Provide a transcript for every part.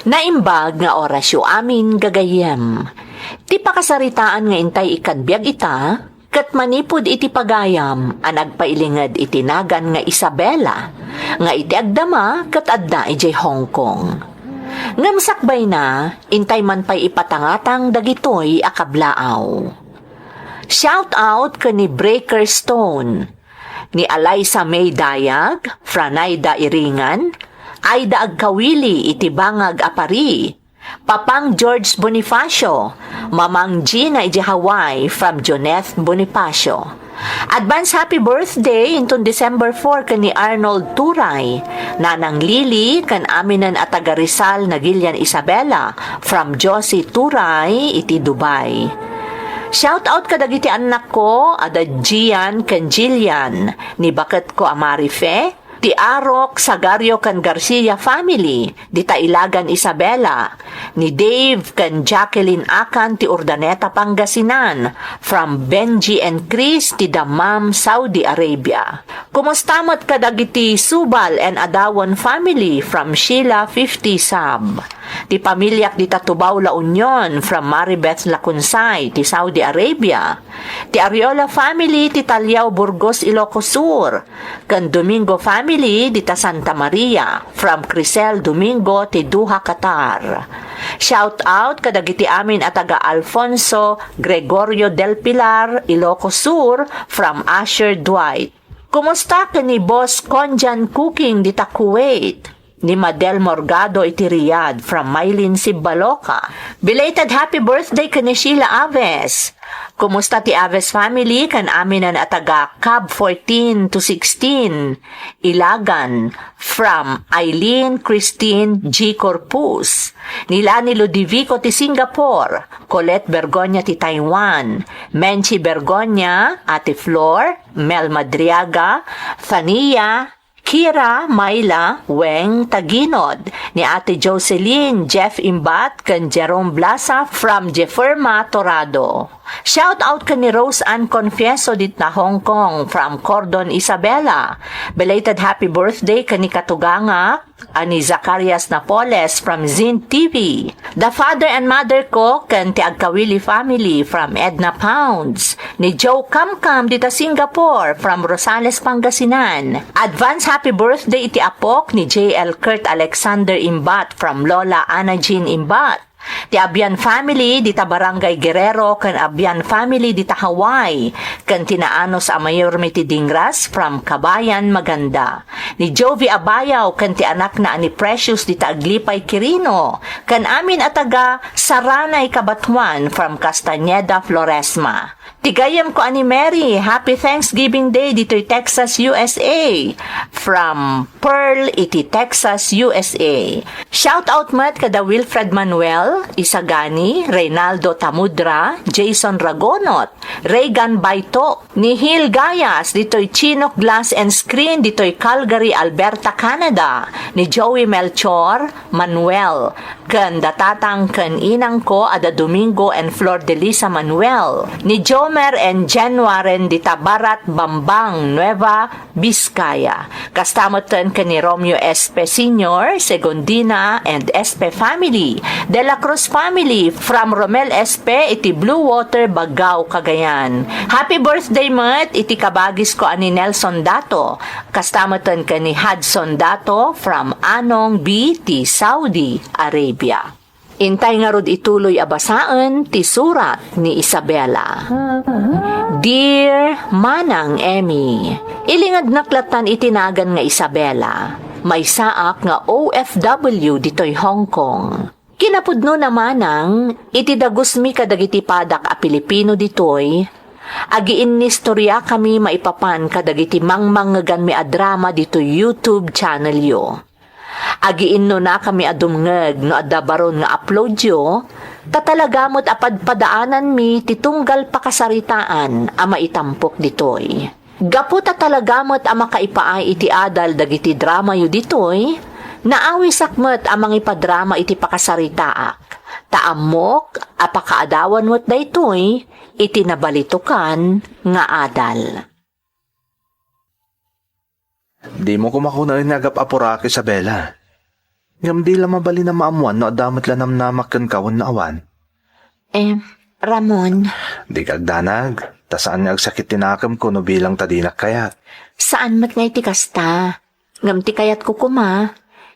Naimbag nga orasyo amin gagayem. Ti pakasaritaan nga intay ikadbiag ita, kat manipod iti pagayam, anagpailingad itinagan nga Isabela, nga iti agdama kat adda ijay Hong Kong. Ngamsakbay na, intay man pa'y ipatangatang dagitoy akablaaw. Shout out ka ni Breaker Stone, ni Alaysa May Dayag, Franayda Iringan, Aida Agkawili iti Bangag Apari, Papang George Bonifacio, Mamang Gina iti Hawaii from Joneth Bonifacio. Advance happy birthday intong December 4 kan ni Arnold Turay, Nanang Lily kan aminan at taga Rizal na Gilian Isabela from Josie Turay iti Dubai. Shout out kadagiti anak ko, ada Gian kan Jillian, ni Baket ko Amarife, ti Arok Sagario kan Garcia family, di Tailagan Isabela, ni Dave kan Jacqueline Akan ti Urdaneta Pangasinan, from Benji and Chris ti Dammam Saudi Arabia. Kumustamot kadagiti Subal and Adawan family from Sheila 50 Sab. Ti pamilyak di Tatubaw La Union from Maribeth Lacunsay ti Saudi Arabia. Ti Ariola family ti Talyaw Burgos Ilocos Sur. Kan Domingo family di ta Santa Maria from Crisel Domingo ti Duha Qatar. Shout out kadagiti amin at taga Alfonso Gregorio del Pilar Ilocos Sur from Asher Dwight. Kumusta ka ni Boss Konjan Cooking di ta Kuwait? Ni Madel Morgado iti Riyadh from Maylin Sibaloca. Belated happy birthday ka ni Sheila Aves. Kumusta ti Aves family kan aminan at taga Cab 14 to 16 Ilagan from Eileen Christine G. Corpus. Nila ni Ludovico ti Singapore, Colette Bergonya ti Taiwan, Menchi Bergonya, Ate Flor, Mel Madriaga, Thania, Kira, Myla, Weng, Taginod, ni Ate Jocelyn, Jeff Imbat, kan Jerome Blasa from Jefferma, Torado. Shout out ka ni Rose Ann Confieso dit na Hong Kong from Cordon, Isabela. Belated happy birthday ka ni Katuganga, ani Zacarias Napoles from Zin TV. The father and mother ko kan ti Agkawili family from Edna Pounds. Ni Joe Kamkam dita Singapore from Rosales, Pangasinan. Advance happy birthday iti apok ni J.L. Kurt Alexander Imbat from Lola Ana Jean Imbat. Ti Abian family dita Barangay Guerrero kan Abian family dita Hawaii kan tinaanos a mayor ti Dingras from Kabayan Maganda. Ni Jovi Abayaw kan ti anak na ani Precious dita Aglipay Quirino kan amin ataga Saranay Kabatuan from Castañeda Floresma. Tigayam ko ani Mary, happy Thanksgiving Day dito'y Texas, USA. From Pearl iti Texas, USA. Shout out mat kada Wilfred Manuel, Isagani, Reynaldo Tamudra, Jason Ragonot, Reagan Baito, Nihil Gayas, dito'y Chinook Glass and Screen, dito'y Calgary, Alberta, Canada, ni Joey Melchor, Manuel, kan datatang kan inang ko ada Domingo and Flor de Lisa Manuel, ni Jomer and Jen Warren di Tabarat, Bambang, Nueva Vizcaya. Kastamotan ka ni Romeo Espe Sr., Segundina and Espe family, De La Cruz family from Romel Espe iti Blue Water, Bagao, Cagayan. Happy birthday mat iti kabagis ko ani Nelson Dato. Kastamotan ka ni Hudson Dato from Anong B. ti Saudi Arabia. Intay nga rod ituloy abasaan ti surat ni Isabela. Dear Manang Emmy, ilingad naklatan itinagan nga Isabela. May saak nga OFW ditoy Hong Kong. Kinapudno naman ang itidagusmi kadagiti padak a Pilipino ditoy. Agiin ni istorya kami maipapan kadagiti mangmangagan mi a drama ditoy YouTube channel yo. Agiin no na kami adumngeg no adabaron nga upload yo, tatalagamot apadpadaanan mi titunggal pakasaritaan ama itampok ditoy. Gapu tatalagamot ama kaipaay iti adal dagiti drama yu ditoy, naawi sakmet amang ipadrama iti pakasaritaak. Taamok apakaadawan mo't daytoy iti nabalitukan nga adal. Di mo kumakunain nga agap-apura, Isabela. Ngam di la mabali na maamuan no adamat lanam na makan kawan na awan. Ramon, Di kagdanag, tasaan nga agsakit tinakam ko no bilang tadinak kayat. saan mat nga iti kasta? Ngam ti kayat ko kuma.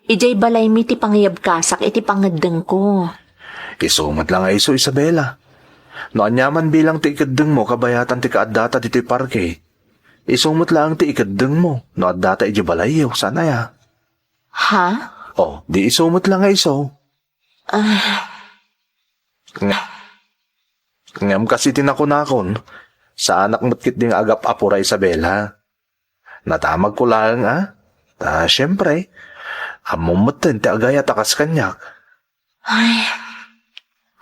Ijay balay mi ti pangyab kasak iti pangadeng ko. Isumat lang ay iso, Isabela. No anyaman bilang ti ikadeng mo kabayatan ti kaadata dito parke. Isumot lang ti ikadeng mo no adata iti balayaw sana ya. Ha? Oh, di isumot lang ay iso. Ngam kasi tinakunakon, sa anak matkit ding agap apura Isabela. Natamag ko lang syempre, amumatan ti agaya takas kanyak.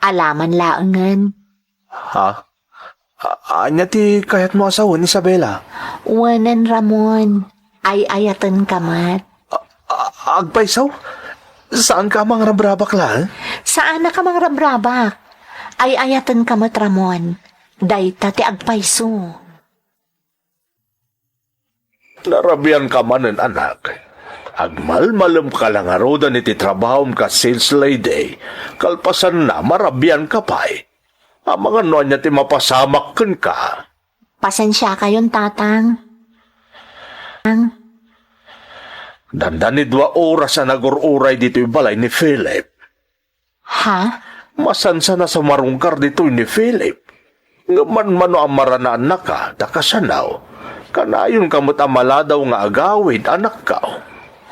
Alaman laangan. Ha? Anya ti kayat mo asawan, Isabela? Wanan Ramon. Ay ayatan kamat. Agpaisaw? Saan ka mang rabrabak lang? Saan na ka mang rabrabak? Ay ayatan kamat Ramon. Dayta ti agpaiso. Narabian ka manen, anak. Agmalmalem ka lang aroda ni ti trabahom ka sales lady. Kalpasan na marabian ka pa'y. Ang mga nonya ti mapasamak ka. Pasensya kayon tatang. Dandan ni 2 oras na nagururay dito yung balay ni Philip. Ha? Masansa na sa marungkar dito ni Philip. Ngaman-mano ang maranaan na ka, dakasanaw. Kanayon kamot amaladaw nga agawid, anak ka.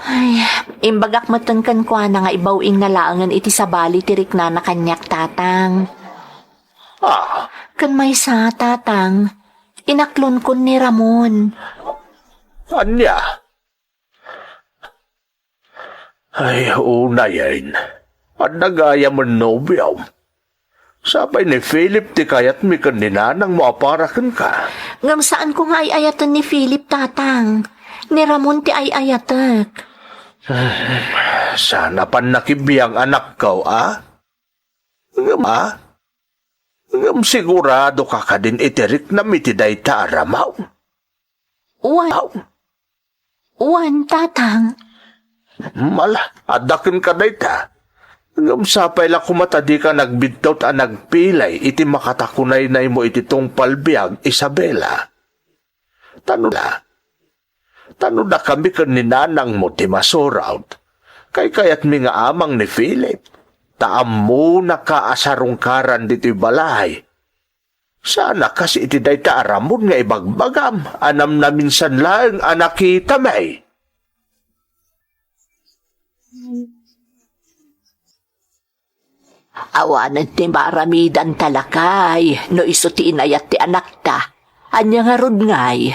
Ay, imbagak matankan ko na nga ibawing nalaangan iti sabali tirik na kanyak tatang. Kan may sa tatang, inaklon ko ni Ramon. Anya? Ay, una yan. At nagaya man nobyaw. Sabay ni Philip ti kayat mi kaninanang mo aparakan ka. Ngam saan ko nga ay ayatan ni Philip tatang? Ni Ramon ti ay ayatak. Sana pan nakibiyang anak ka, Ngam, Ngam sigurado ka ka din itirik na mitiday ta aramaw. Wan, tatang. Mala, adakin ka day ta. Ngam sapay la kumatadi ka nagbidtot nagpilay iti makatakunay na mo iti tong palbiag, Isabela. Tano na kami kaninanang mo ti masoraw. Kayat mi nga amang ni Philip. Taam mo nakaasarungkaran dito'y balay. Sana kasi iti day taaramon nga ibagbagam. Anam na minsan lang anakita may. Awanan ti maramidan talakay, no iso ti inayat ti anak ta. Anya nga rod ngay.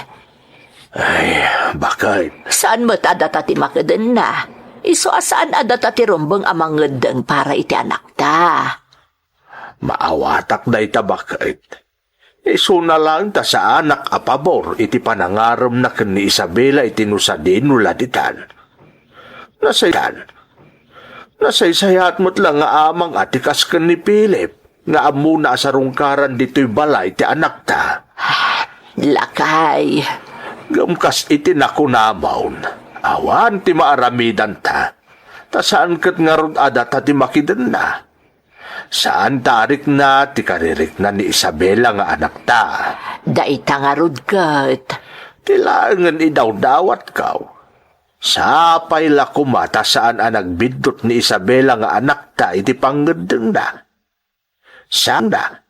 Ay, bakit? Saan mo adata ti makadan na? Iso asaan adata ti rumbang amang ngedeng para iti anak ta. Maawatak day ta bakit? Iso na lang ta sa anak apabor iti panangaram na ni Isabela iti nusadin nuladitan. Nasaysayat mo't lang nga amang atikas ka ni Philip nga amuna sa rungkaran dito'y balay ti anak ta. Lakay. Gamkas iti nakunamaon. Awan ti maaramidan ta. Ta saan kat nga rod adata ti makidan na. Saan tarik na ti karirik na ni Isabela nga anak ta. Daita nga rod kat. Tilangan idaw-dawat kaw. Sapay la kumata saan ang nagbidot ni Isabela nga anak ta iti panggedeng na. Sanda.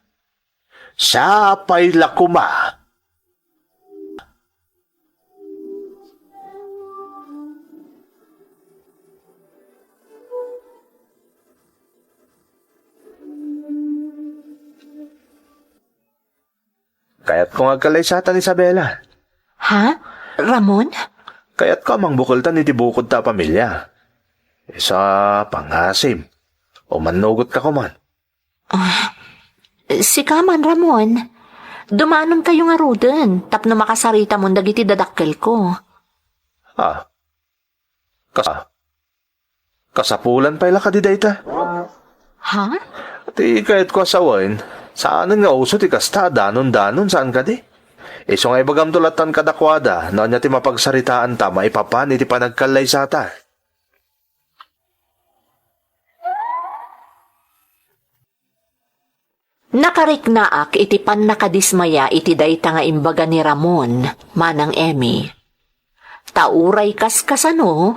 Sapay la kuma. Kaya't ko nga kalaysatan, Isabela. Ha? Ramon? Kaya't ka mang bukultan iti bukod ta pamilya. Isa pangasim. O manugot ka kuman. Si Kaman, Ramon. Dumanon kayo nga ruden, tapno makasarita mo dagiti dadakkel ko. Kasapulan pa ila ka di dayta. Ha? Ti kaya't ko asawain, saan nga uso ti kasta, danon-danon saan ka di? Iso nga ibagam tulatan kadakwada, noon niya ti mapagsaritaan ta, maipapan iti panagkalay sa ta. Nakariknaak iti pan nakadismaya iti dayta nga imbaga ni Ramon, manang Emi. Tauray kas kasano,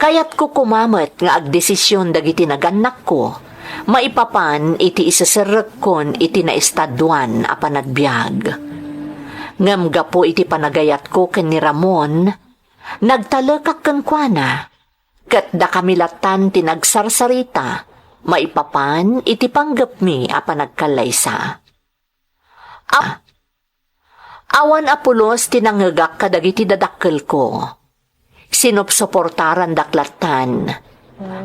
kayat ko kumamat nga agdesisyon dagiti naganak ko, maipapan iti isaserek kon iti naestadwan a panagbiag. Ngam gapo iti panagayat ko ken ni Ramon, nagtalekak kenkwana, ket da kamilatan tinagsarsarita, maipapan iti panggapmi a panagkalaysa. Awan apulos tinangagak kadagiti dadakkel ko. Sinopsoportaran daklatan.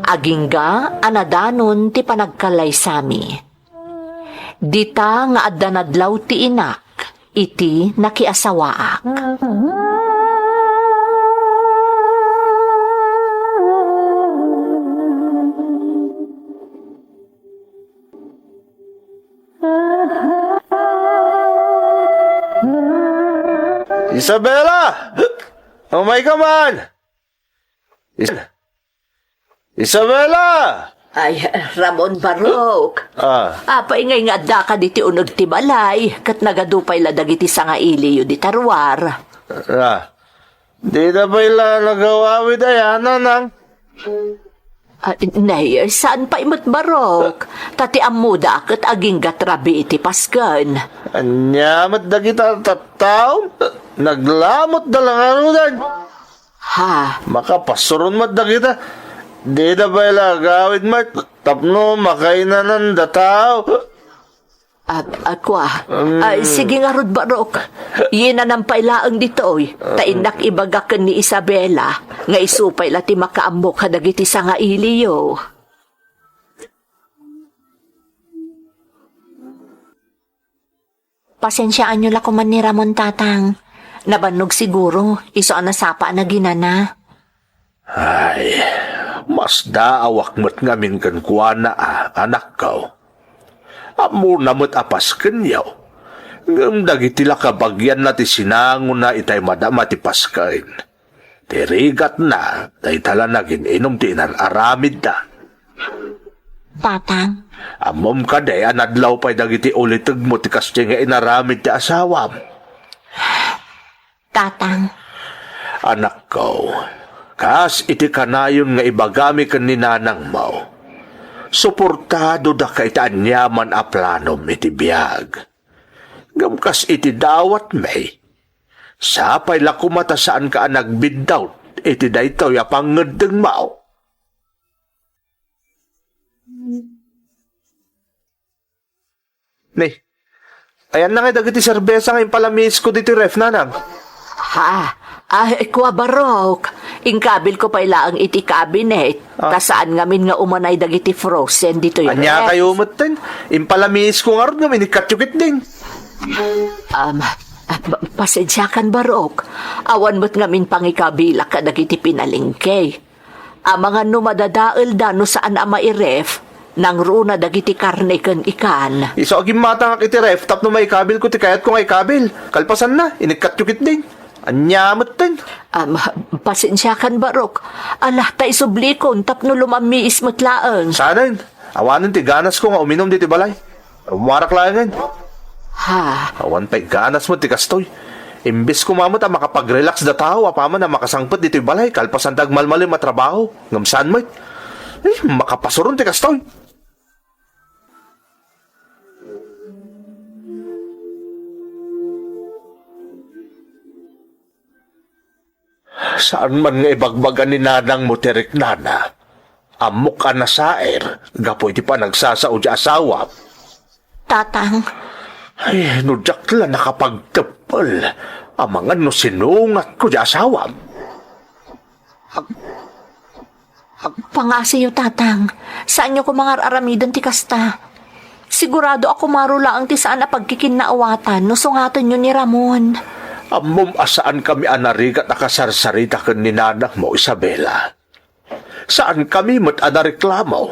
Agingga anadanon ti panagkalaysami. Dita nga addanadlaw ti inak, iti nakiasawaak. Isabela! Oh my man! Isabela! Ay, Ramon Barok. Paingay nga adda ka diti unod ti balay, kat nagadupay la dagiti sanga iliyo di tarwar. Di na ba ila nagawawid ayana nang? Nay, saan pa imot Barok? Tati amuda kat aging gatrabi iti paskan. Anyamat da kita tataw? Naglamot da lang ano dan? Ha? Makapasuron mat da kita. Di na ba ila gawid mat? Tapno makainanan da tao? Sige nga Rod Barok. Yina nang pailaang ditoy. Tainak ibagakan ni Isabela. Nga isupay lati makaambok kadagiti sa nga iliyo. Pasensyaan nyo lakuman ni Ramon tatang. Nabanog siguro. Iso ang nasapa na ginana. Ay, mas daawak mo't ngamin kan kuwana anak ko. Amo namot apas kenyaw. Ngam dagitila kabagyan na ti sinangon na itay madama ti paskain. Tirigat na, day tala naging inom ti inararamid na. Tatang? Amom ka day, anadlaw pa'y dagiti ulitag mo ti kastya nga inaramid ti asawam. Tatang? Anak ko, kas iti kanayon nga ibagami kan ni nanang mo. Suportado da kay taanyaman a planom iti biyag. Gamkas iti dawat may. Sapay lakumata saan ka nagbiddaw, iti daytoy a pangedeng mao. Ni, ayan na nga dagiti serbesa nga impalamis ko diti ref nanang. Kwa Barok. Ingkabil ko pa ilaang iti cabinet. Tasaan ngamin nga umanay dagiti frozen dito yung Anya kayo umaten. Impalamis ko nga ron ngamin ikatyukit din. Pasensyakan Barok. Awan mo't ngamin pangikabila ka dagiti pinalingke. Mga numadadaal da no saan ama iref. Nang runa dagiti karne ken ikan. Iso agim matang iti ref tapno may kabil ko ti kayat ko nga ikabil. Kalpasan na, inikatyukit din. Anyamot din. Pasensyakan Barok. Alah ta isublikon tapno lumami ismutlaang. Sanayin. Awanan ti ganas ko nga uminom diti balay. Umarak lang yan. Awan pa'y ganas mo ti kastoy. Imbis ko mamot makapag-relax da tao, apaman na makasangpot diti balay, kalpasan tagmalmalim matrabaho. Ngamsaan mo makapasuron ti kastoy. Saan man nga ibagbagan ni nanang mo tirik nana? Amok ka na saer, gapoy ti pa nagsasaod di asawa. Tatang. Ay, nudyak lang nakapagtapal. Amangan no sinungat ko di asawa. Pangasiyo tatang, saan nyo ko mga aramidan ti kasta? Sigurado ako marula ang ti saan na pagkikinaawatan no sungatan nyo ni Ramon. Amom asaan kami anarigat nakasarsarita kan ni nanang mo, Isabela. Saan kami mat anareklamo?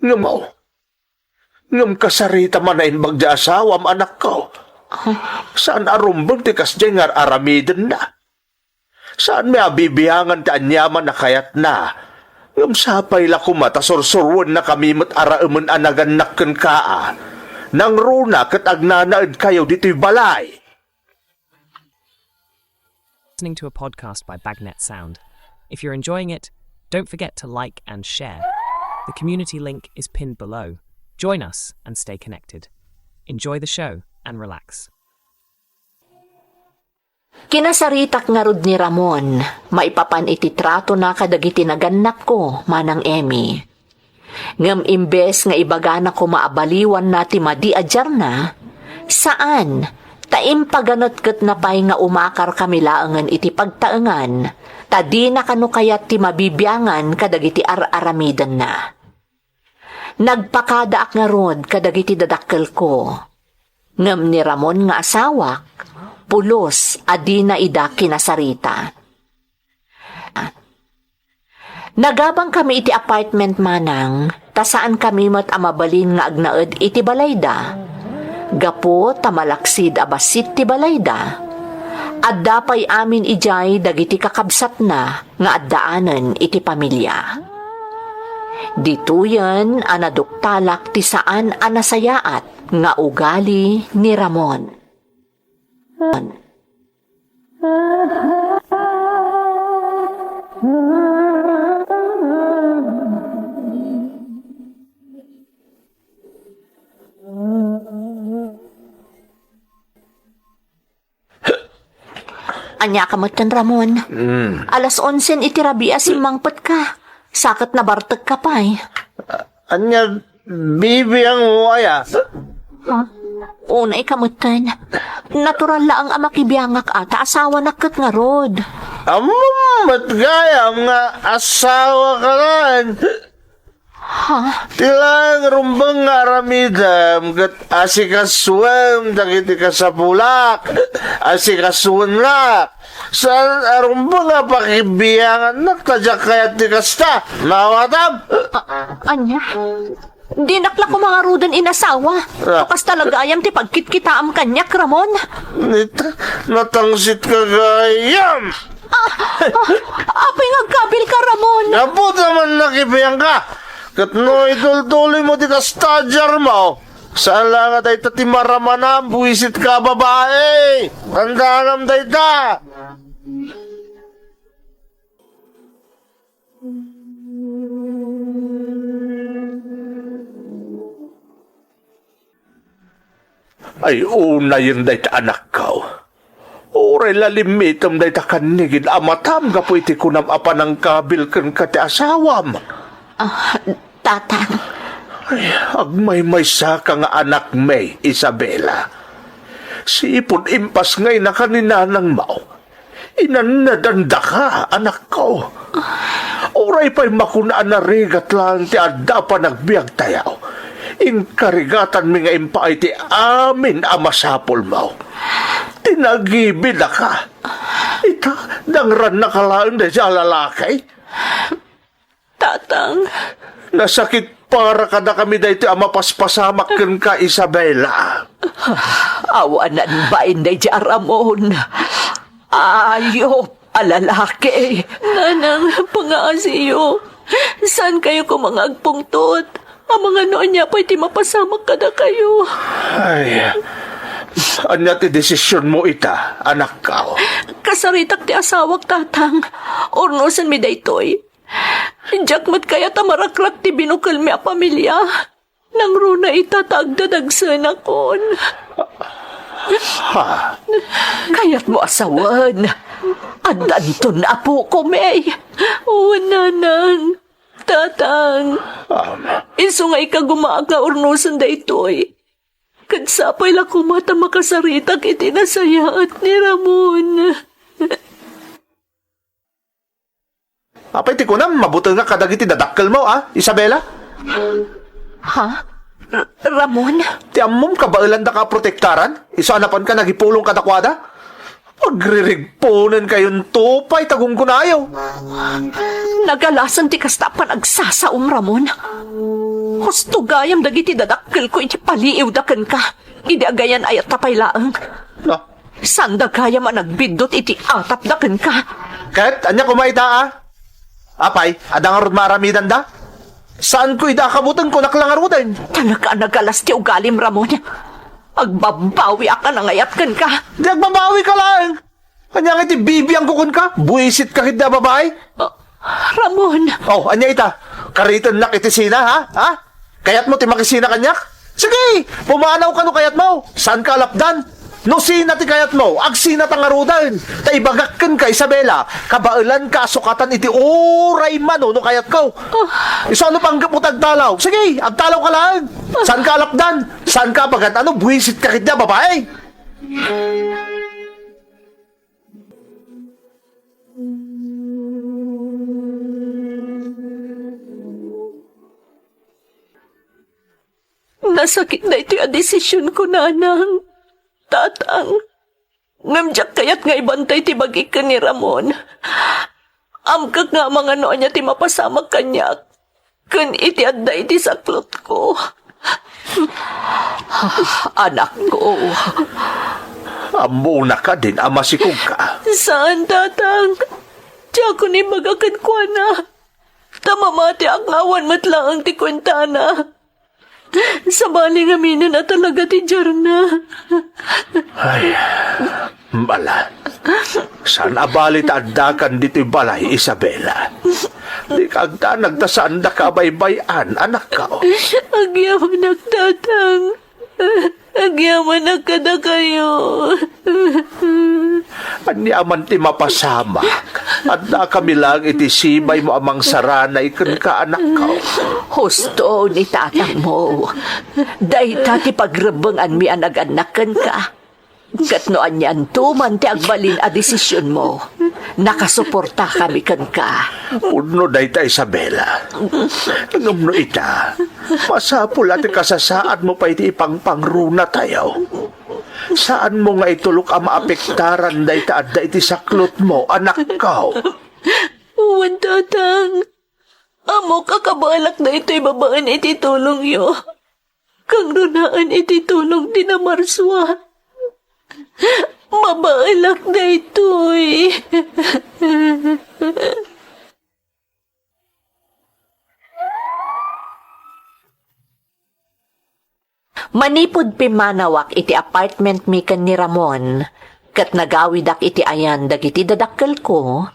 Ngam kasarita man na inbag di asawam anak ko. Saan arumbang ti kasdyan nga aramiden na? Saan may abibiyangan ti anyaman na kayat na? Ngam sapay la kumata sorsorwan na kami mat araaman anagan nakkan kaa. Nang runa kat agnanaad kayo dito'y balay. Listening to a podcast by Bagnet Sound. If you're enjoying it, don't forget to like and share. The community link is pinned below. Join us and stay connected. Enjoy the show and relax. Kinasaritak nga rod ni Ramon, maipapan iti trato na kadagiti naganak ko, manang Emmy. Ngam imbes nga ibagana ko maabaliwan na ti madi ajar na, saan? Taim paganot ket na pay nga umakar kami laangan iti pagtaengan, tadi na kano kayat ti mabibyangan kadagiti aramidan na. Nagpakadaak nga rod kadagiti dadakkel ko. Ngam ni Ramon nga asawak, pulos adi na ida kinasarita. Nagabang kami iti apartment manang, tasaan kami mat amabalin nga agnaed iti balayda. Gapo tamalaksid abasit ti balayda. Adda pay amin ijay dagiti kakabsat na nga addaanan iti pamilya. Dituyan anaduktalak ti saan anasayaat nga ugali ni Ramon. Anya kamutan Ramon. Alas 11 itirabia simangpet ka. Sakit na bartag ka pa'y. Anya, bibi ang uwaya. Unay kamutan. Natural laang amakibiyangak ata asawa nakat nga rod. Ba't gayam nga asawa ka lan? Tilang rumbang nga aramidam kat asikaswem dagiti ka sa pulak. Asikaswen na. Saan rumbang nga pakibiyangan nagtadyak kayat ti kasta? Mawatam? Anya? Di nakla ko mga rudan inasawa. Tukas talaga ayam ti pagkitkitaam kanyak, Ramon. Natangsit ka gayam. Apay ngagkabil ka, Ramon. Napot naman nakibiyang ka. Kat no itultuloy mo ti kastadjar mo. Saan lang at ay tatimaramanam, buwisit ka babae. Tandaan day ta. Ay, una yun day ta anak ko. Oray lalimitam day ta kanigid amatam ka po iti kunam apan ang kabil kan kati asawam. Tatang. Ay, agmay-may sa ka nga anak may, Isabela. Si ipon impas ngay na kaninanang mao. Inanadanda ka, anak ko. Oray pa'y makunaan na rigat lang ti adda pa nagbiag tayaw. Inkarigatan mi nga impaay ti amin amasapol mo. Tinagibid na ka. Ita, dangran na kalaan na siya lalakay. Tatang. Nasakit para kada kami dahito ang mapaspasamak kan ka, Isabela. Awanan ba inday di Ramon? Ayop, alalaki. Nanang, pangaasiyo. Saan kayo kumangagpungtot? Ang mga noon niya pa'y di mapasamak kada kayo. Ay, anya ti desisyon mo ita, anak ka. Kasaritak ti asawak, tatang. Ornosan mi daytoy. Jakmat kaya tamarakrak ti binukal mi a pamilya. Nang runa itatagdadagsan akon. Ha? Kaya't mo asawan. Adanto na po ko, May. O, nanang. Tatang. Iso nga ikagumaag nga urnusan da ito'y. Kadsapay lang kumata makasaritak itinasayat ni Ramon. Apay ti ko na, mabuti nga kadagiti dadakkel mo, Isabela? Ha? Ramon? Ti amom ka ba ilanda ka protektaran? Isanapan ka nagipulong kadakwada? Pagririgponan kayon tupay tagong kunayaw. Nagalasan ti kastapan agsasaom, Ramon. Husto gayam dagiti dadakkel ko iti paliiw daken ka. Idi agayan ayat tapay laang. No? Sanda gayam nagbindot iti atap daken ka. Kat, anya kumaita, Apay, adang arod maramidan da? Saan ko idakabutan ko naklangarudan? Talaga nagalas ti ugalim, Ramon. Agbabawi ka na ngayatkan ka. Di agbabawi ka lang. Anya nga iti bibiyang kukun ka? Buisit ka kita babae? Ramon, Oh, anya ita. Kariton nak iti sina, ha? Ha? Kayat mo ti makisina kanyak? Sige, pumanaw ka no kayat mo. Saan ka lapdan? No sina ti kayat mo, agsina tangarudan. Ta ibagakkan ka, Isabela. Kabailan ka, sukatan iti oray man, no kayat ko. Iso ano pang gaputag talaw? Sige, agtalaw ka lang. Saan ka lapdan? Saan ka bagat? Ano, buwisit ka kita, babae? nasakit na ito yung desisyon ko, nanang. Tatang, ngamjak kayat nga ibantay ti bagikan ni Ramon. Amkak nga mga noon niya ti mapasamag kanyak. Kan iti adda iti saklot ko. Anak ko. Amo na ka din, amasikog ka. Saan, tatang? Diya ko ni bagakan ko na. Tamamati ang awan matlang ang ti kwentana. Sa baling amino na talaga ti Jarna. Ay, bala. Saan abalit addakan dito'y balay, Isabela? Di kagda nagtasaan na kabaybayan, anak ka. Agyaman nagtatang. Agyaman nagkada kayo. Anyaman ti mapasamak. At na kami lang iti sibay mo amang saranay kan ka, anak ka. Husto ni tatang mo. Dahita ti pagrebengan mi anag-anakan ka. Katnoan niyan tuman ti agbalin a desisyon mo. Nakasuporta kami kan ka. Uno day ta, Isabela. Ngumno ita, masapul at kasasaan mo pa iti ipangpangruna tayo. Saan mo nga itulok ang maapektaran day ta adda iti saklot mo, anak ka? Uwan, tatang. Amo kakabalak na ito'y babaan iti tulong yo. Kang runaan iti tulong din na marswa. Mabaalak na ito'y. Manipod pimanawak iti apartment mi kan ni Ramon, kat nagawidak iti ayan dagiti dadakkel ko,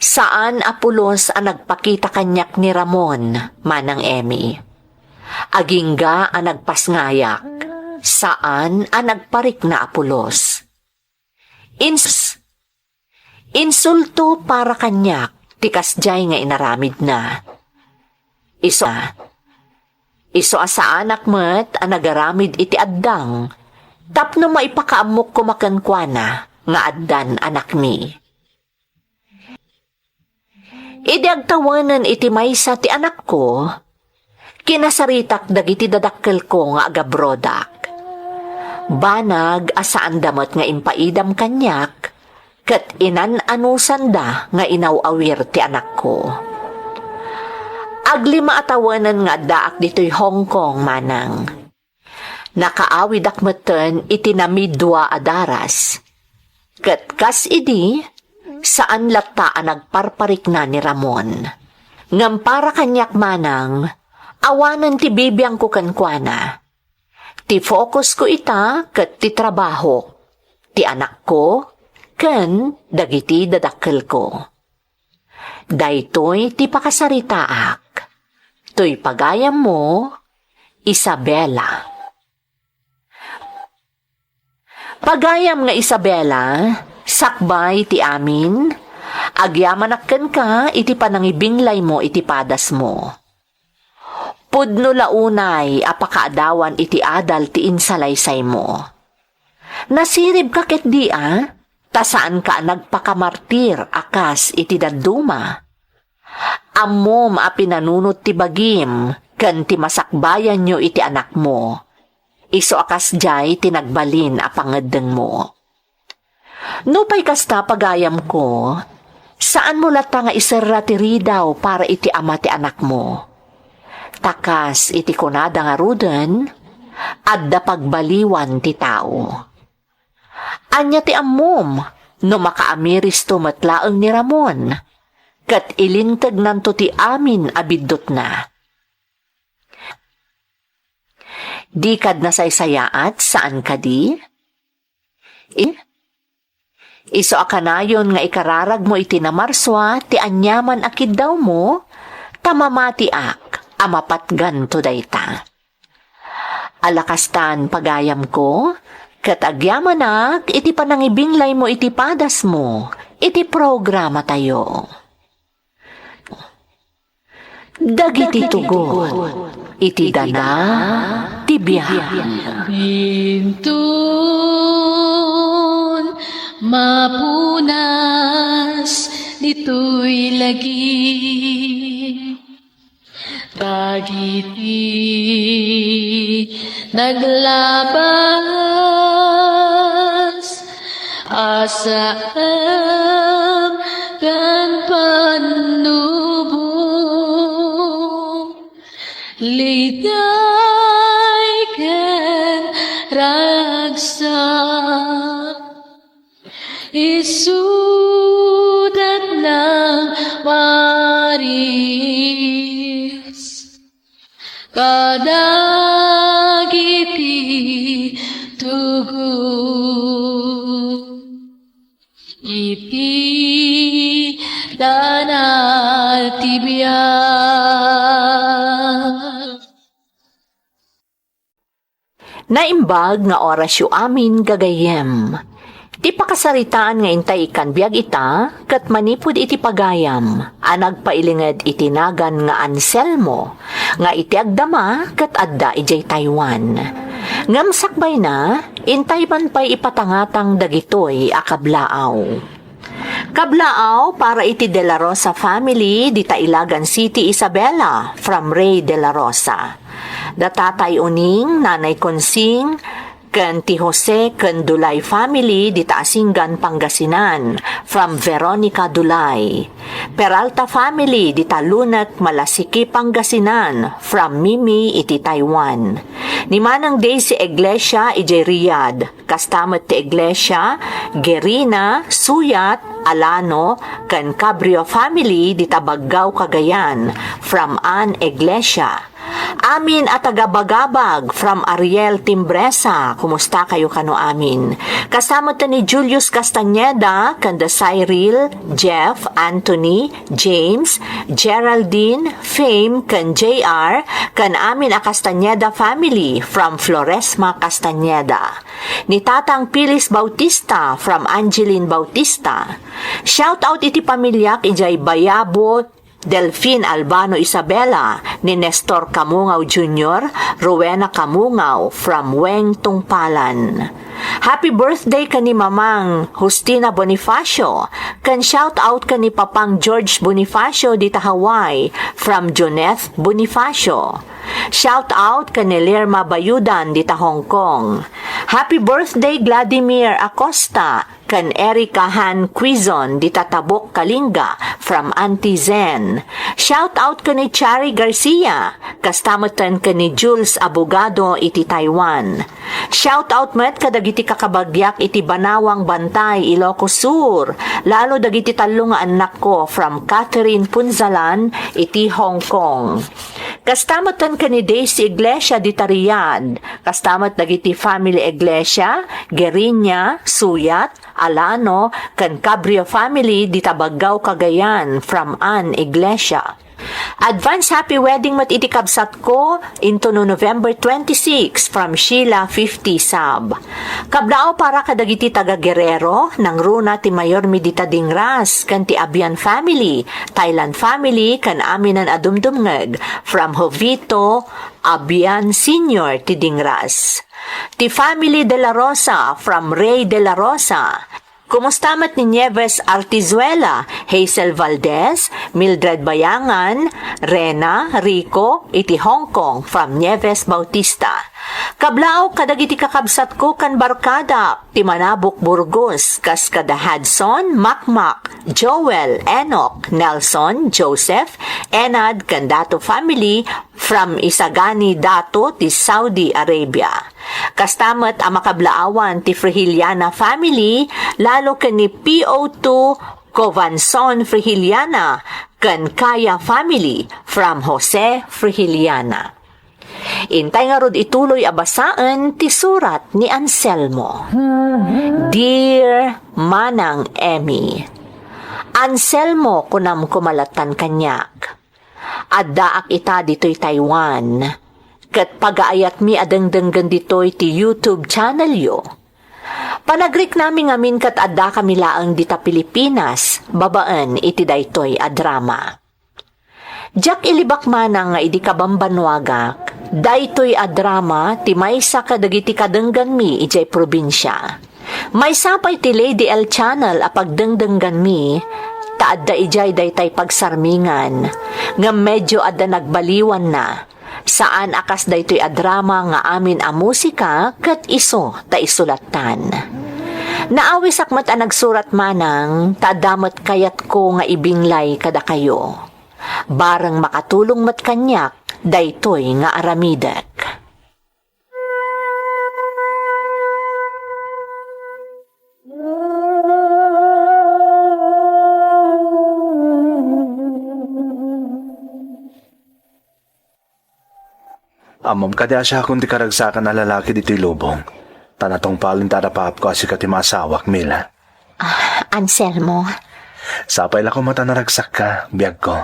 saan apulos ang nagpakita kanyak ni Ramon, manang Emmy. Agingga ang nagpasngayak, saan ang nagparik na apulos. Insulto para kanyak, tikas jay nga inaramid na. Iso asa anak met ang nagaramid iti addang, tapno maipakaamok kumakankwana nga addan anak mi. Idi agtawanan iti maysa ti anak ko, kinasaritak dagiti dadakkel ko nga agabrodak. Banag asaan damot nga impaidam kanyak, kat inan-anusan da nga inawawir ti anak ko. Aglima atawanan nga daak dito'y Hong Kong, manang. Nakaawid akmeten iti namidwa adaras. Kat kas idi, saan lataan nagparparik na ni Ramon. Ngam para kanyak manang, awanan ti bibiyang ko kankwana. Ti focus ko ita kat ti trabaho. Ti anak ko, ken dagiti dadakkel ko. Daytoy ti pakasaritaak. To'y pagayam mo, Isabela. Pagayam nga Isabela, sakbay ti amin, agyamanak ka iti panangibinglay mo iti padas mo. Pudno launay apakaadawan iti adal ti insalaysay mo. Nasirib ka ket di tasaan ka nagpakamartir akas iti daduma. Ammom a pinanunot ti bagim, kan ti masakbayan nyo iti anak mo. Iso akas jay tinagbalin a pangaddeng mo. Nupay kasta pagayam ko, saan mo lata nga iserra ti ridaw para iti ama ti anak mo? Takas iti kunada nga ruden, adda pagbaliwan ti tao. Anya ti ammom, no makaamiris to matlaeng ni Ramon, kat ilintag nanto ti amin abidot na. Di kad nasaysayaat saan ka di? Iso akanayon nga ikararag mo iti namarswa, ti anyaman akid daw mo, tamamati ak, amapatgan to dayta. Alakastan pagayam ko, kat agyaman ak, iti panangibinglay mo iti padas mo, iti programa tayo. Dagiti tugon, iti dana, tibiyan. Bintun mapunas dito'y lagi dagiti naglabas asaan kan panubong liday ken ragsak isudat ng maris kadagiti tugon iti danal tibiyag. Naimbag nga orasyo amin gagayem. Di pakasaritaan nga intay ikan biag ita, kat manipod iti pagayam, anag pailinged itinagan nga Anselmo, nga iti agdama kat adda ijay Taiwan. Ngamsakbay na, intay man pa'y ipatangatang dagitoy akablaaw. Kablaaw para iti De La Rosa family di Tailagan City, Isabela, from Ray De La Rosa. Datatay uning, nanay konsing, ken ti Jose ken Dulay family di Taasinggan, Pangasinan, from Veronica Dulay. Peralta family di Talunak, Malasiki, Pangasinan, from Mimi iti Taiwan. Ni Manang Daisy Iglesia ijay Riyadh, kastamet ti Iglesia, Gerina, Suyat, Alano, ken Cabrio family di Tabaggaw, Cagayan, from Ann Iglesia. Amin at tagabagabag from Ariel Timbresa. Kumusta kayo kano amin? Kasama ta ni Julius Castañeda, kanda Cyril, Jeff, Anthony, James, Geraldine, Fame, kan JR, kan amin a Castañeda family from Floresma, Castañeda. Ni Tatang Pilis Bautista from Angeline Bautista. Shout out iti pamilyak ijay Bayabo, Delphine Albano Isabela, ni Nestor Camungaw Jr., Rowena Camungaw from Weng Tungpalan. Happy birthday ka ni Mamang Justina Bonifacio. Kan shout out ka ni Papang George Bonifacio dita Hawaii from Joneth Bonifacio. Shout out ka ni Lerma Bayudan dita Hong Kong. Happy birthday Vladimir Acosta kan Erika Han Quizon dita Tabok, Kalinga from Auntie Zen. Shout out ka ni Chari Garcia, kastamatan ka ni Jules Abogado iti Taiwan. Shout out met kadagiti kakabagyak iti Banawang Bantay, Ilocos Sur, lalo dagiti talo nga anak ko from Catherine Punzalan iti Hong Kong. Kastamatan ka ni Daisy Iglesia di Riyadh, kastamat dagiti family Iglesia, Gerinya, Suyat, Alano, kan Cabrio family di Tabaggaw, Cagayan from Ann Iglesia. Advance happy wedding mat iti kabsat ko into no November 26 from Sheila 50 Sab. Kablao para kadagiti taga Guerrero nang runa ti Mayor Midita Dingras kan ti Abian family, Thailand family kan aminan adumdumngeg from Jovito Abian Senior ti Dingras. Ti family De La Rosa from Ray De La Rosa. Kumustamat ni Nieves Artizuela, Hazel Valdez, Mildred Bayangan, Rena, Rico, iti Hong Kong from Nieves Bautista. Kablao kadagiti kakabsat ko kan barkada, ti Manabok Burgos, kas kada Hudson, Makmak, Joel, Enoch, Nelson, Joseph, Enad, kan Dato family from Isagani Dato ti Saudi Arabia. Kastamat ang makablaawan ti Frihiliana family, lalo kan ni PO2 Covanson Frihiliana, kan Kaya family from Jose Frihiliana. Intay nga rod ituloy abasaan ti surat ni Anselmo. Dear Manang Emmy, Anselmo kunam kumalatan kanyak. Addaak ita dito'y Taiwan. Kat pagaayat mi adengdenggan dito'y ti YouTube channel yo. Panagrik namin ngamin kat adda kami laang dita Pilipinas, babaan iti daytoy a drama. Jak ilibak manang nga idi kabambanwagak, daytoy a drama ti maysa kadagiti kadenggan mi ijay probinsya. Maysa pa'y ti Lady L channel a pagdengdenggan mi, taadda ijay daytay pagsarmingan, nga medyo adda nagbaliwan na, saan akas daytoy a drama nga amin a musika ket iso ta isulatan. Naawis akmat a nagsurat manang tadamat kayat ko nga ibinglay kada kayo. Bareng makatulong mat kanyak daytoy nga aramidek. Amam kada siya kung di karagsakan na lalaki dito'y lubong. Tanatong palin tarapap ko asi kati masawak, Mila. Anselmo, Sapay la ko mata naragsak ka, biyag ko.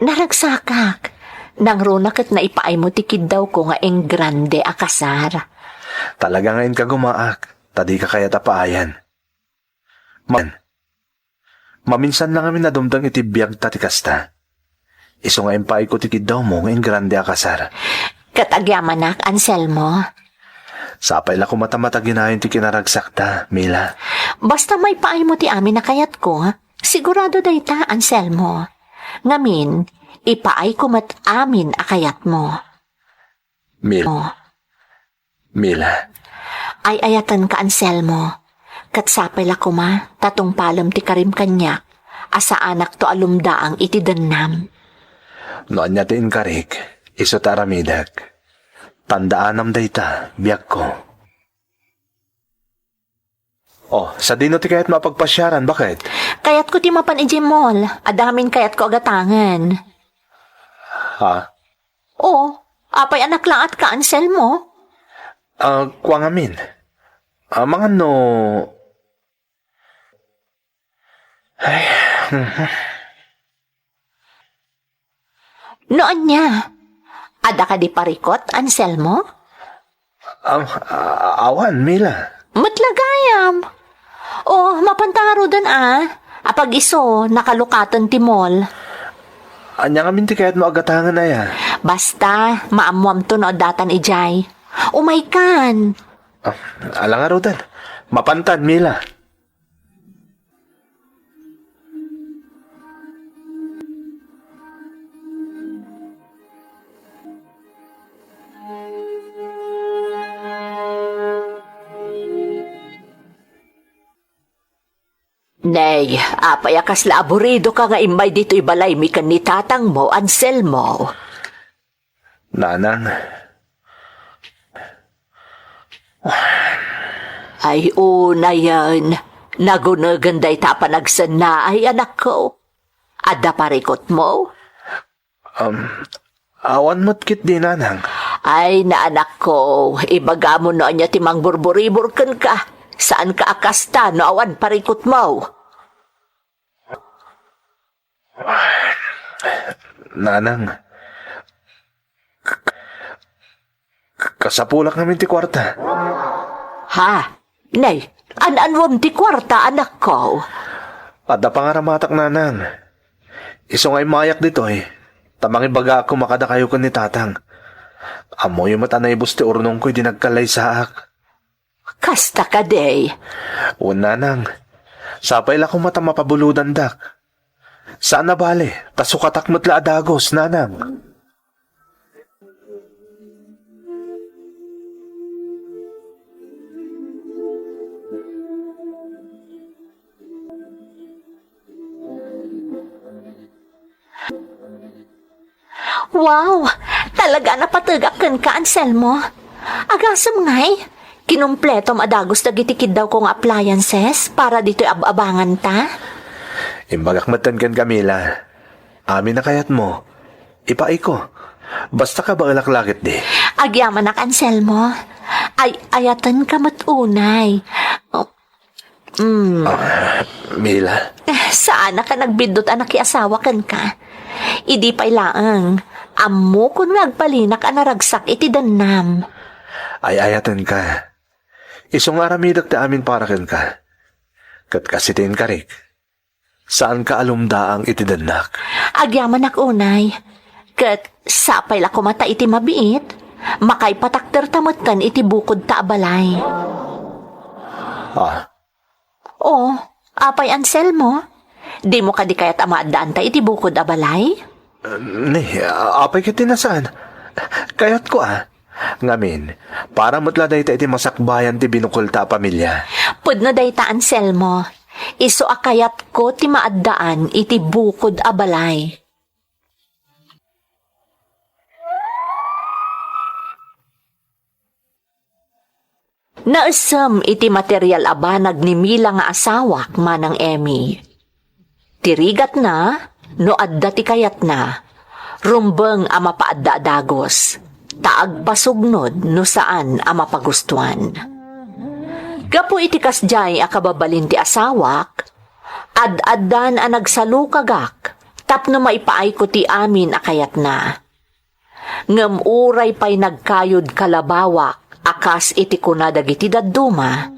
naragsakak. Nang runak at naipaay mo tikid daw ko nga eng grande akasar. Talaga ngayon ka gumaak, tadi ka kaya tapaayan. Maminsan lang kami nadumdang iti biyag tatikasta. Iso nga impay ko tikid daw mo nga eng grande akasar. Katagyamanak, Anselmo. Sapay la ko mata-mata ginayon ti kinaragsak ta, Mila. Basta may paay mo ti amin na kayat ko, sigurado dayta, Anselmo. Ngamin, ipaay ko mat amin akayat mo. Mila. Ay ayatan ka, Anselmo. Katsapay la ko ma, tatong palam ti karim kanyak, asa anak to alumdaang iti dannam. Noon niya ti inkarik, iso taramidak. Tandaanam dayta, biyag ko. Oh, sa dino ti kayat mapagpasyaran, bakit? Kayat ko ti mapan ijimol, adamin kayat ko agatangan. Ha? Oo, apay anak lang at ka, Anselmo. Kuwang amin. Mga no... Ay, Noon niya, ada ka di parikot, Anselmo? awan, Mila. Matlagayam. O, mapantaro dan apag iso, nakalukatan ti mall. Anya nga minti kaya't mo agatangan na ya. Basta, maamuam to no datan ijay. Umaykan. Alang nga rodan. Mapantan, Mila. Nay, apay akas la aburido ka nga imbay dito ibalay mi kan ni tatang mo, Anselmo. Nanang, Ay una yan, nagunaganday tapanagsan na ay anak ko. Ada parikot mo? awan mo't kit di, Nanang. Ay na anak ko, ibaga mo no anya timang burburibur kan ka. Saan ka akasta no awan parikot mo? Nanang, kasapulak namin ti kwarta. Ha? Nay, an-anwam ti kwarta anak ko. Ada pangaramatak, Nanang. Iso nga'y mayak dito eh. Tamang ibaga ako makada kayo ko ni tatang. Amo yung matanay bus ti urnong ko'y dinagkalay saak. Kasta ka day. O, Nanang, sapay la kong mata mapabuludan dak. Saan na bale? Tasukatak mo't la adagos, Nanang. Wow, talaga napatagakan ka, Anselmo. Agasam ngay, kinumpletom adagos dagitikid daw kong appliances para dito abangan ta. Imbagak matan kan, Camila. Amin na kayat mo. Ipaay ko. Basta ka ba alaklakit di? Agyaman na Anselmo. Ayatan ka matunay. Mila, Saan ka nagbidot anak asawa kan ka? Idi pa'y laang. Ammo kun ngagpalinak anaragsak iti danam. ay ayatan ka. Isong aramidak ta amin para ken ka. Kat kasitin ka rik. Saan ka alumdaang itidanak? Agyaman ak unay. Kat sapay la kumata iti mabiit. Makay patakter tamatkan iti bukod ta abalay. O, apay Anselmo? Di mo kadi kayat amaadaan ta iti bukod abalay? Apay kiti nasaan? Kayat ko Ngamin, para mutladay ta iti masakbayan ti binukol ta pamilya. Pudno day ta Anselmo. Iso akayat ko ti maaddaan iti bukod abalay. Naasam iti material abanag ni Mila nga asawak manang Emmy. Tirigat na, no adda ti kayat na, rumbeng ama paadda dagos, taag pasugnod no saan ama pagustuhan. Gapo iti kasjay akababalin ti asawak, ad-addan ang nagsalukagak, tapno maipaay ko ti amin akayat na. Ngem uray pa'y nagkayod kalabawak, akas iti kuna dagiti dadduma,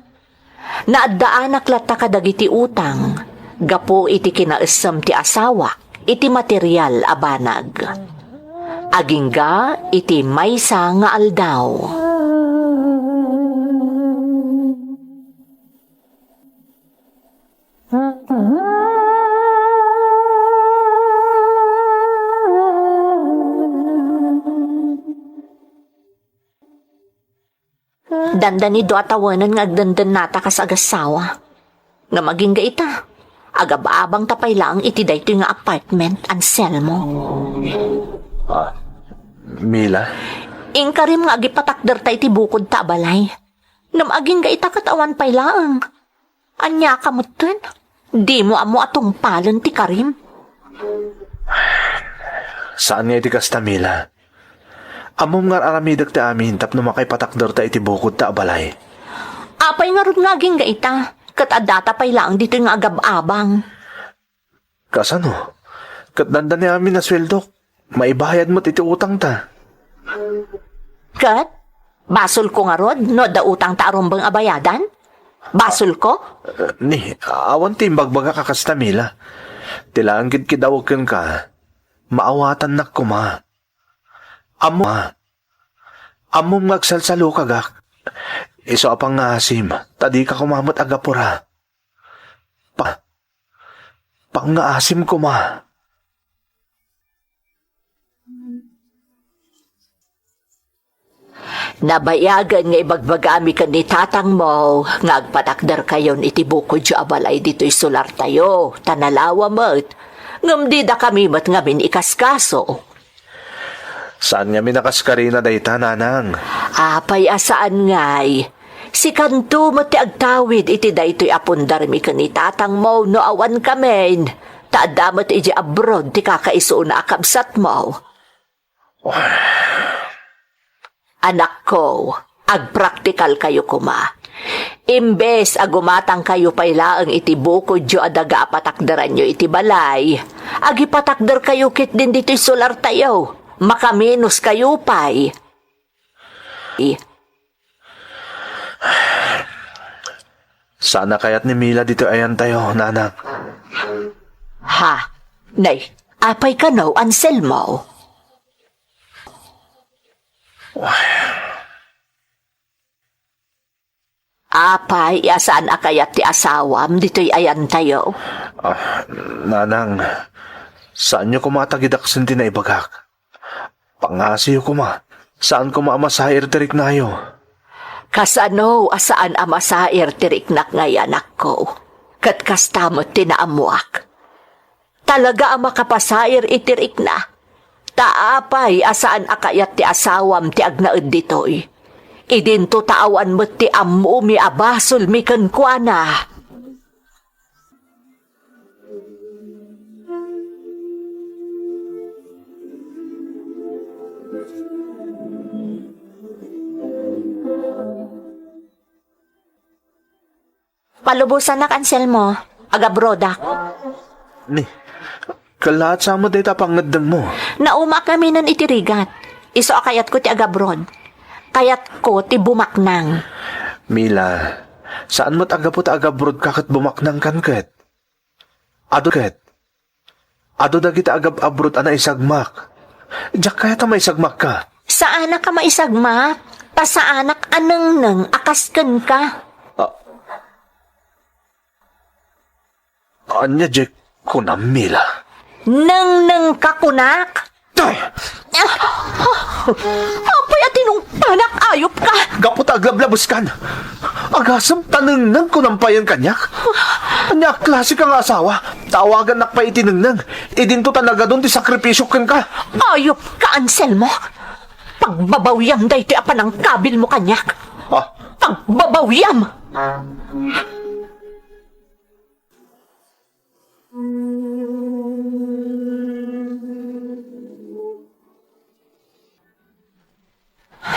naaddaanak lata ka dagiti utang, gapo iti kinaesem ti asawak, iti material abanag. Agingga iti maysa nga aldaw. Dandan ni do atawanan nga agdandan nata kas agasawa. Nga maging gaita, agababang tapay lang iti daytoy nga apartment, Anselmo. Mila? Ingkarim nga agipatakder ta iti bukod ta balay. Nam aging gaita katawan pay lang. Anya ka mo dun? Di mo amo atong palon ti karim. Saan nga iti kasta, Mila? Amom nga aramidag ta amin tapno makaipatakder ta iti bukod ta balay. Apay nga ron nga aging gaita, kat adata pay lang dito nga agababang. Kasano? Kat dandan ni amin na sweldo, maibayad mo iti utang ta. Kat, basol ko nga rod, no da utang ta arumbang abayadan? Basol ko? Awan ti imbagbaga kakasta, Mila. Tilanggit kidawagan ka, maawatan nak kuma. Amom ngagsalsalo kagak. Iso apang nga asim, tadi ka kumamot agapura. Pang nga asim kuma. Nabayagan nga ibagbagami ka ni tatang mo, ngagpatakdar kayon iti bukod jo abalay dito'y sular tayo, tanalawa mo't, ngam di da kami mat ngamin ikaskaso. Saan nga minakaskarina dayta, nanang? Apay asaan ngay, si kanto mo ti agtawid iti dayto'y apundar mi ka ni tatang mo no awan kamen, taadamot iti abroad ti kakaiso na akabsat mo. Anak ko, agpraktikal kayo kuma. Imbes agumatang kayo paylaang iti bukod jo adaga apatakdaran nyo iti balay, agipatakdar kayo kit din dito'y solar tayo, makaminos kayo pay. Sana kaya't ni Mila dito ayan tayo, nanang. Ha? Nay, apay ka no, Anselmo? Apay, asaan akayat ti asawam, dito'y ayan tayo. Nanang, saan nyo kumatagidaksin ti naibagak? Pangasiyo kuma, saan kumamasair tirik na yo? Kasano, asaan amasair tiriknak ngay anak ko? Kat kastamot tinaamuak. Talaga ang makapasair itirik na. Taapay, asaan akayat ti asawam ti agnaed ditoy. Idinto taawan mo ti amu mi abasol mi kankwana. Palubusan na cancel mo. Agabrodak. Ni, kalat sa mo data pangadang mo. Nauma kami nun itirigat. Iso akayat ko ti agabrod. Kayat ko ti bumaknang. Mila, saan mo't agapot-agabrod kakat bumaknang kan ket? Ado ket? Ado da kita agab-abrod ana isagmak. Diyak kaya ta may sagmak ka. Sa anak ka maisagma, ta sa anak anang nang akasken ka. Anya Jack ko na Mila. Nang kakunak. Tay! Apay atinong panak ayop ka. Gapot aglablabos kan. Agasam tanengnang ko ng payan kanyak. Anya klase kang asawa. Tawagan nak pa itinengnang. Idinto talaga doon ti sakripisyo kan ka. Ayop ka, Anselmo. Pagbabawyam day ti apan ang kabil mo kanyak. Ha? Pagbabawyam.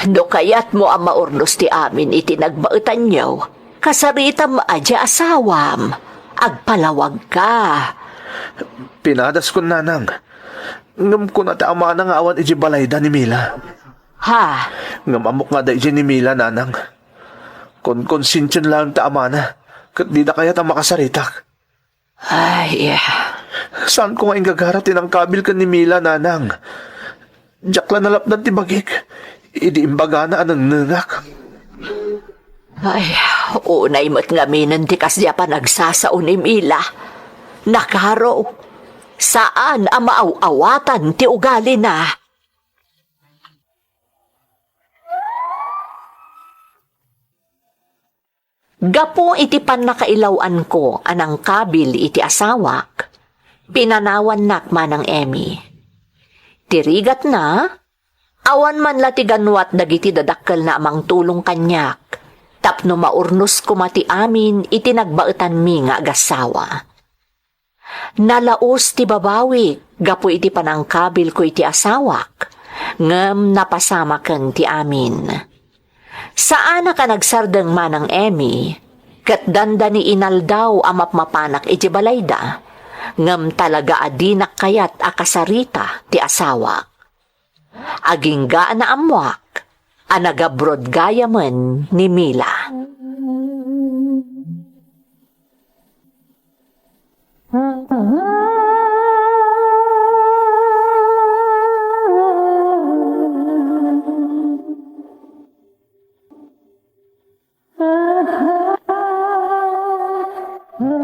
No kayat mo ang maurnos ti amin iti nagbaetan niyo, kasarita mo adya asawam, agpalawag ka. Pinadas ko nanang. Ngam ko na taama na nga awan iji balayda ni Mila. Ha? Ngam amok nga da iji ni Mila nanang. Konsensyon lang taama na. Kat di na kaya ta makasaritak. Ay, Saan ko nga ingagaratin ang kabil ka ni Mila nanang? Diyak lang nalapdan ti bagik. Idi imbaga na anang nangak. ay, unay mo't ngaminan ti kasya pa nagsasao ni Mila. Nakaro, saan ang maaw-awatan ti ugali na? Gapo iti pan nakailawan ko anang kabil iti asawak, pinanawan nak manang Emmy. Tirigat na, awan man latiganwat dagiti dadakkel na amang tulong kanyak, tapno maurnos kumati amin iti nagbaetan mi nga agasawa. Nalaos ti babawi, gapo iti panangkabil ko iti asawak, ngem napasamaken ti amin. Saan ka nagsardeng manang Emmy, kat danda ni inaldaw amap mapanak iti balayda, ngem talaga adinak kayat akasarita ti asawak. Aging gaan na amwak, anagabrod gaya man ni Mila.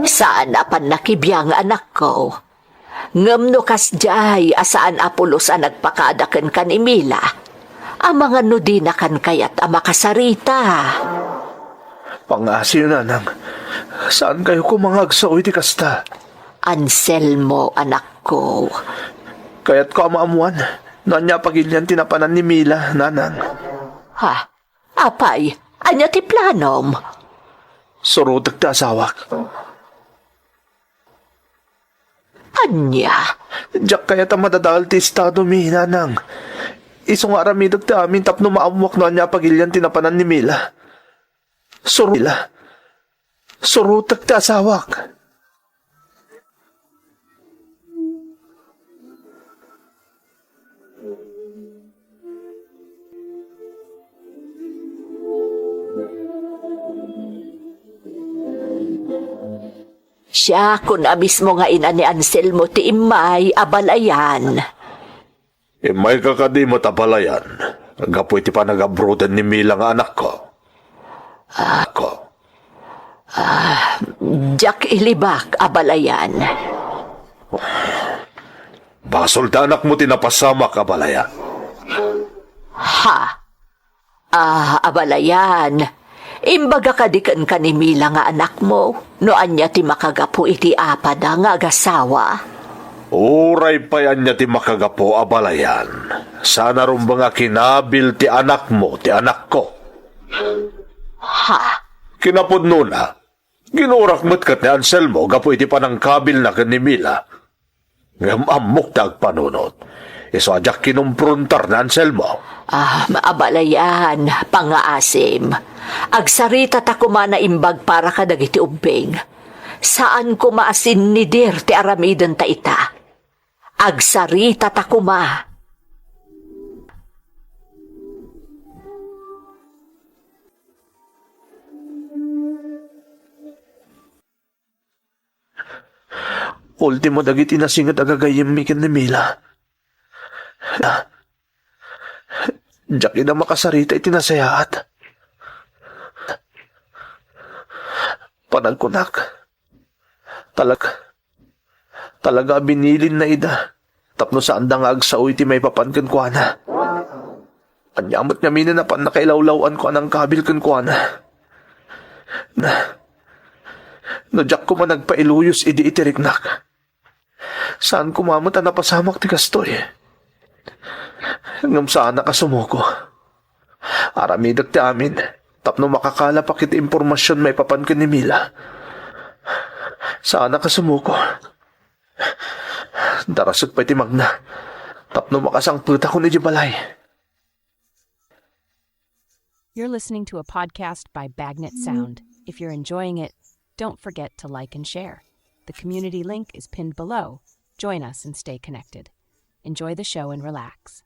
Saan apan nakibiyang anak ko? Ngem no kasjay asaan apulos ang nagpakadaken kan Mila. Ang mga nudina kan kayat ang makasarita. Pangasiyo nanang. Saan kayo kumangagsaoy ti kasta? Anselmo, anak ko. Kaya't ko amaamuan. Nanya pagilyan tinapanan ni Mila, nanang. Ha? Apay, anya ti planom? Surutak ti asawak. Anya? Diyak kaya ta madadal ti estado mi, nanang. Isong aramidag ti amin tapno maamwak na niya pagilyan tinapanan ni Mila. Surutak ti asawak. Siya kun abis mo nga ina ni Anselmo ti imay abalayan. May kakadi mo tabalayan. Gapoy ti panagabrodan ni Mila nga anak ko. Jack ilibak abalayan. Basol ta anak mo tinapasama kabalayan. Ha? Abalayan. Imbaga kadikan ka ni Mila nga anak mo, no anya ti makagapo iti apada nga agasawa. Uray pa yan niya ti makagapo abalayan. Sana rumba nga kinabil ti anak mo, ti anak ko. Ha? Kinapudno na. Ginurak mo't kat ni Anselmo, gapo iti panangkabil na kan ni Mila. Ngam amok tagpanunot. Iso adyak kinumprontar na Anselmo. Maabalayan, pangaasim. Agsarita ta kuma na imbag para ka dagiti ubing. Saan ko maasin ni dir ti aramiden ta ita? Agsarita ta kuma. Ultimo dagiti nasingat agagayim mi ken ni Mila. Diyak ina makasarita iti nasayaat. Panagkunak. Talaga binilin na ida. Tapno saan da nga agsaoy ti may papankan ko na. Anyamot nga minin na pan nakailawlawan ko anang kabil kan ko na. No diyak ko man nagpailuyos idi itiriknak. Saan kumamot ang napasamak ti kastoy? Ngam saan nakasumuko. Aramidak ti amin. Tapno makakala pa kiti impormasyon may papankan ni Mila. Saan nakasumuko. Darasot pa iti magna. Tapno makasangputa ko ni Jibalay. You're listening to a podcast by Bagnet Sound. If you're enjoying it, don't forget to like and share. The community link is pinned below. Join us and stay connected. Enjoy the show and relax.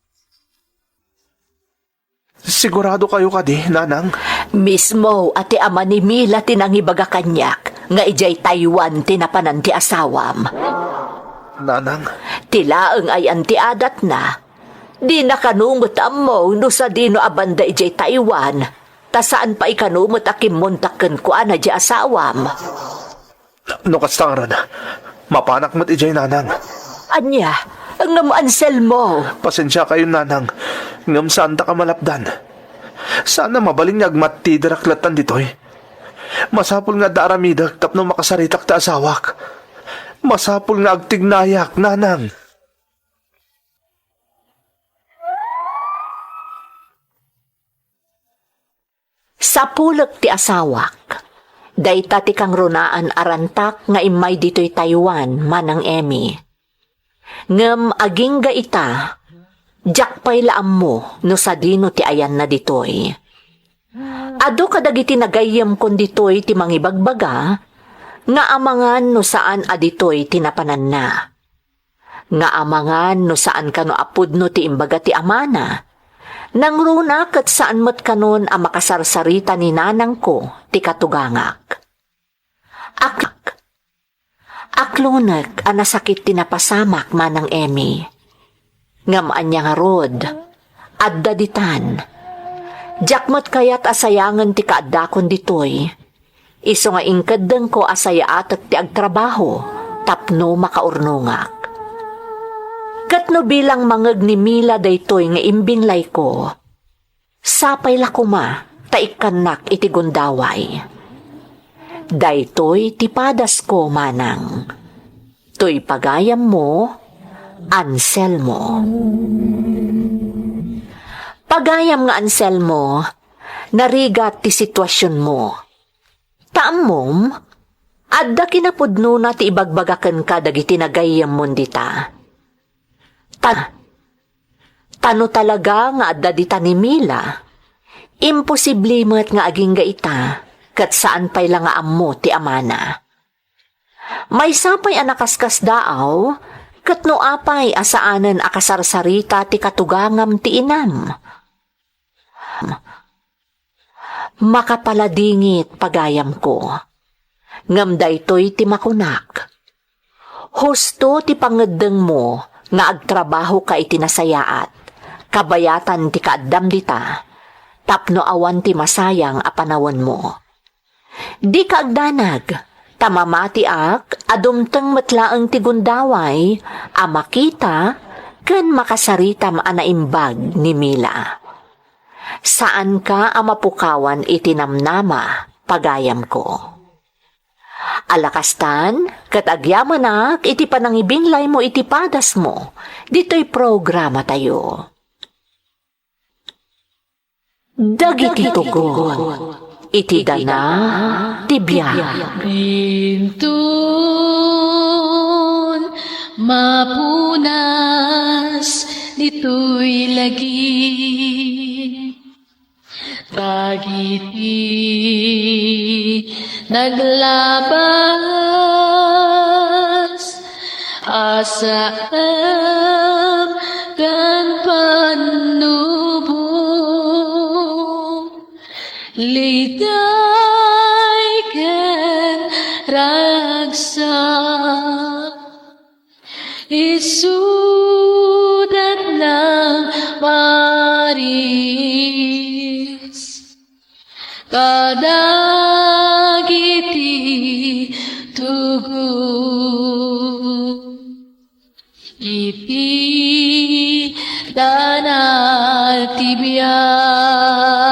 Sigurado kayo kadi, nanang? Mismo ati ama ni Mila tinangibaga kanyak, nga ijay Taiwan tinapanan ti asawam. Nanang? Tilaeng ay anti adat na. Di nakanumot amo no sa dino abanda ijay Taiwan. Ta saan pa ikanumot akim muntaken ko ana di asawam. No kastangaran, mapanak mo't ijay nanang. Anya, ang namansel mo. Pasensya kayo nanang, ngam saan ta ka malapdan. Sana mabaling niya agmat ti diraklatan ditoy. Masapul nga daaramidak tapno makasaritak ta asawak. Masapul nga agtignayak, nanang. Sa pulok ti asawak, dayta ti kang runaan arantak nga imay dito'y Taiwan manang Emmy. Ngem aging ga ita, jakpay laam mo no sa dino ti ayan na ditoy. Ado kadagiti nagayem kon ditoy ti mangibagbaga, nga amangan no saan aditoy tinapanan na. Nga amangan no saan kano apud no ti imbaga ti amana. Nang runa kat saan mo't kanon ang makasarsarita ni nanang ko ti katugangak. Aklunag ang nasakit tinapasamak manang Emmy. Ngamaan niya nga rod, adda ditan. Jakmot kayat asayangan ti kaadakon ditoy. Iso nga ingkadeng ko asayaat at ti agtrabaho, tapno makaurnungak. Katno bilang mangag ni Mila daytoy nga imbinlay ko, sapay lakuma, taikanak iti gundaway. Daytoy tipadas ko manang, to'y pagayam mo, Anselmo. Pagayam nga Anselmo, narigat ti sitwasyon mo. Taamom, adda kinapudno na ti ibagbagaken ka dagiti nagayam mon dita. Tano talaga nga adda dita ni Mila. Imposible mo't nga aging gaita, kat saan pa'y lang nga ammo ti amana. May sapay anakaskas daaw, kat no apay asaanan akasarsarita ti katugangam ti inam. Makapaladingit pagayam ko. Ngam daytoy ti makunak. Husto ti pangeddeng mo, nga agtrabaho ka itinasayaat, kabayatan ti kaaddam dita, tapno awan ti masayang apanawon mo. Di ka agdanag, tamamati ak, adumteng matlaang ti gundaway, amakita, ken makasarita maanaimbag ni Mila. Saan ka amapukawan itinamnama, pagayam ko. Alakastan, kat agyamanak, iti panangibinlay mo iti padas mo. Dito'y programa tayo. Dagiti tugon, iti dana, tibiyay. Bintun mapunas dito'y lagi Dagiti naglabas asam kan panubong ligay ken ragsak isudat ng Maris kadagiti tugu iti danal tibiyay